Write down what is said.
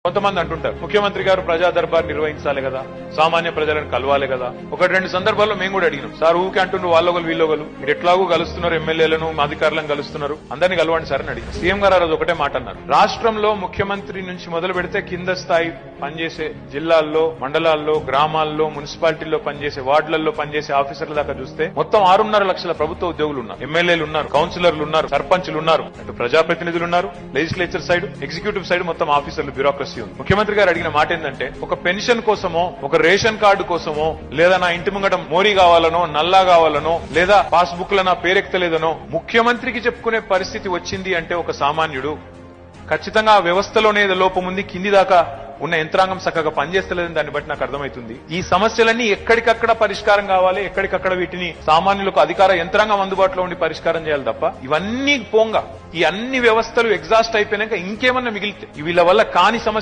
కొంతమంది అంటుంటారు ముఖ్యమంత్రి గారు ప్రజా దర్బార్ నిర్వహించాలి కదా, సామాన్య ప్రజలను కలవాలి కదా. ఒకటి రెండు సందర్భాల్లో మేము కూడా అడిగినాం, సార్ ఊకే అంటుండ్రు వాళ్ళొగలు వీళ్ళొగలు, మీరు ఎట్లాగూ కలుస్తున్నారు, ఎమ్మెల్యేలను అధికారులను కలుస్తున్నారు, అందరినీ కలవండి సార్ అని అడిగి సీఎం గారు ఆ రోజు ఒకటే మాట అన్నారు, రాష్ట్రంలో ముఖ్యమంత్రి నుంచి మొదలు పెడితే కింద స్థాయి పనిచేసే జిల్లాల్లో, మండలాల్లో, గ్రామాల్లో, మున్సిపాలిటీల్లో పనిచేసే, వార్డులలో పనిచేసే ఆఫీసర్ల దాకా చూస్తే మొత్తం 6.5 లక్షల ప్రభుత్వ ఉద్యోగులు ఉన్నారు, ఎమ్మెల్యేలు ఉన్నారు, కౌన్సిలర్లు ఉన్నారు, సర్పంచులు ఉన్నారు, అటు ప్రజాప్రతినిధులు ఉన్నారు, లెజిస్లేచర్ సైడ్, ఎగ్జిక్యూటివ్ సైడ్ మొత్తం ఆఫీసర్లు, బ్యూరోక్రసీ ఉంది. ముఖ్యమంత్రి గారు అడిగిన మాట ఏంటంటే, ఒక పెన్షన్ కోసమో, ఒక రేషన్ కార్డు కోసమో, లేదా నా ఇంటి ముంగట మోరీ కావాలనో, నల్లా కావాలనో, లేదా పాస్బుక్ లో నా పేరెక్తలేదనో ముఖ్యమంత్రికి చెప్పుకునే పరిస్థితి వచ్చింది అంటే ఒక సామాన్యుడు ఖచ్చితంగా ఆ వ్యవస్థలోనే ఏదో లోపం ఉంది, కింది దాకా ఉన్న యంత్రాంగం చక్కగా పనిచేస్తలేదని దాన్ని బట్టి నాకు అర్థమవుతుంది. ఈ సమస్యలన్నీ ఎక్కడికక్కడ పరిష్కారం కావాలి, ఎక్కడికక్కడ వీటిని సామాన్యులకు అధికార యంత్రాంగం అందుబాటులో ఉండి పరిష్కారం చేయాలి తప్ప ఇవన్నీ పోంగా ఈ అన్ని వ్యవస్థలు ఎగ్జాస్ట్ అయిపోయినాక ఇంకేమన్నా మిగిలితే వీళ్ళ వల్ల కాని సమస్య